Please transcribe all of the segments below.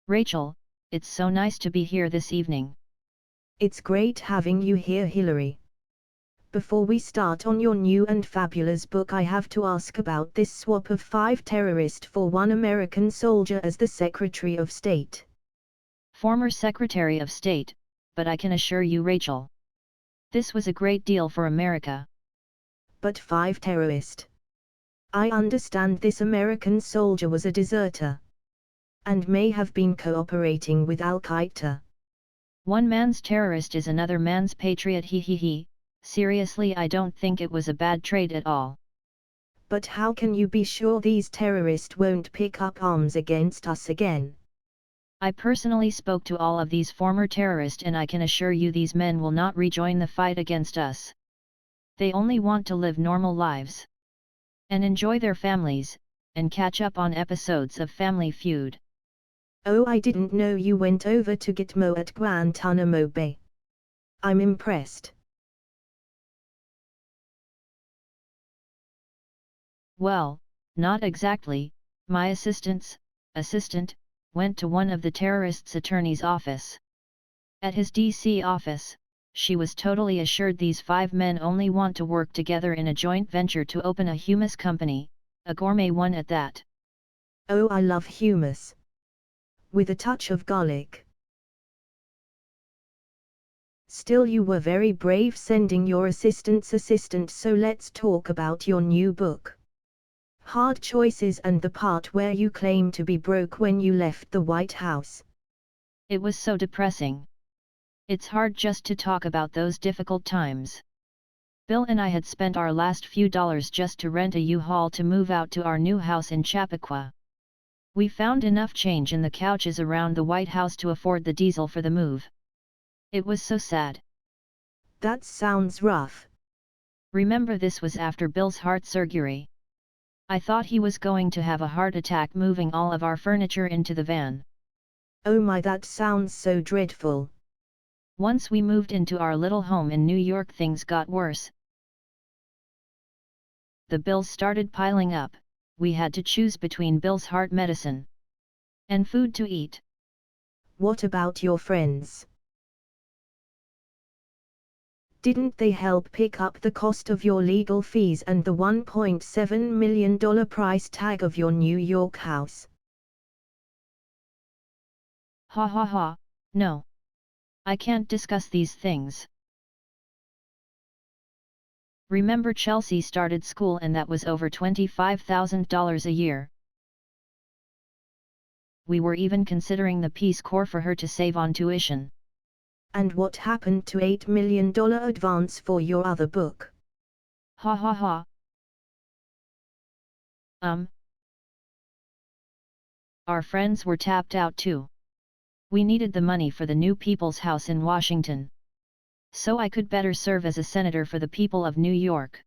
Rachel, it's so nice to be here this evening. It's great having you here, Hillary. Before we start on your new and fabulous book, I have to ask about this swap of 5 terrorists for 1 American soldier as the Secretary of State. Former Secretary of State, but I can assure you, Rachel, this was a great deal for America. But 5 terrorists. I understand this American soldier was a deserter and may have been cooperating with Al-Qaeda. One man's terrorist is another man's patriot, he. Seriously, I don't think it was a bad trade at all. But how can you be sure these terrorists won't pick up arms against us again? I personally spoke to all of these former terrorists and I can assure you these men will not rejoin the fight against us. They only want to live normal lives and enjoy their families, and catch up on episodes of Family Feud. Oh, I didn't know you went over to Gitmo at Guantanamo Bay. I'm impressed. Well, not exactly. My assistant, went to one of the terrorists' attorney's office. At his DC office, she was totally assured these 5 men only want to work together in a joint venture to open a hummus company, a gourmet one at that. Oh, I love hummus. With a touch of garlic. Still, you were very brave sending your assistant, so let's talk about your new book. Hard Choices and the part where you claim to be broke when you left the White House. It was so depressing. It's hard just to talk about those difficult times. Bill and I had spent our last few dollars just to rent a U-Haul to move out to our new house in Chappaqua. We found enough change in the couches around the White House to afford the diesel for the move. It was so sad. That sounds rough. Remember, this was after Bill's heart surgery. I thought he was going to have a heart attack moving all of our furniture into the van. Oh my, that sounds so dreadful. Once we moved into our little home in New York, things got worse. The bills started piling up. We had to choose between Bill's heart medicine and food to eat. What about your friends? Didn't they help pick up the cost of your legal fees and the $1.7 million price tag of your New York house? Ha, no. I can't discuss these things. Remember, Chelsea started school and that was over $25,000 a year. We were even considering the Peace Corps for her to save on tuition. And what happened to $8 million advance for your other book? Ha. Our friends were tapped out too. We needed the money for the new People's House in Washington, so I could better serve as a senator for the people of New York.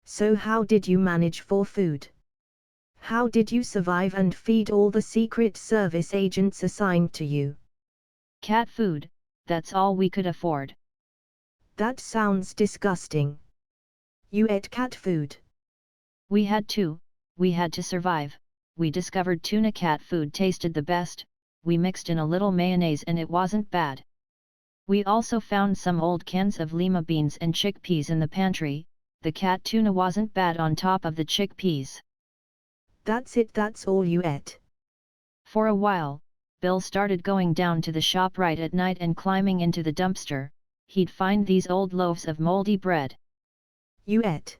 So how did you manage for food? How did you survive and feed all the Secret Service agents assigned to you? Cat food, that's all we could afford. That sounds disgusting. You ate cat food? We had to survive. We discovered tuna cat food tasted the best. We mixed in a little mayonnaise and it wasn't bad. We also found some old cans of lima beans and chickpeas in the pantry. The cat tuna wasn't bad on top of the chickpeas. That's it, that's all you ate? For a while, Bill started going down to the shop right at night and climbing into the dumpster. He'd find these old loaves of moldy bread. You ate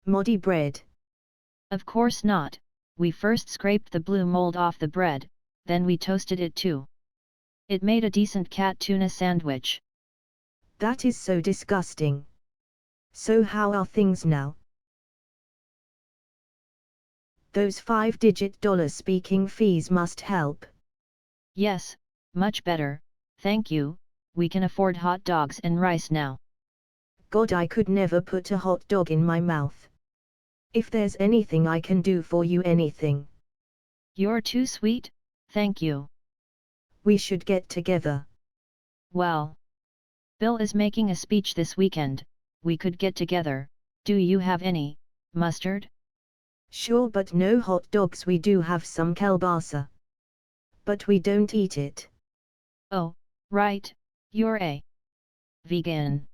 moldy bread? Of course not. We first scraped the blue mold off the bread, then we toasted it too. It made a decent cat tuna sandwich. That is so disgusting. So how are things now? Those 5-digit dollar speaking fees must help. Yes, much better, thank you. We can afford hot dogs and rice now. God, I could never put a hot dog in my mouth. If there's anything I can do for you, anything. You're too sweet, thank you. We should get together. Well, Bill is making a speech this weekend. We could get together. Do you have any mustard? Sure, but no hot dogs. We do have some kielbasa. but we don't eat it. Oh, right, you're a vegan.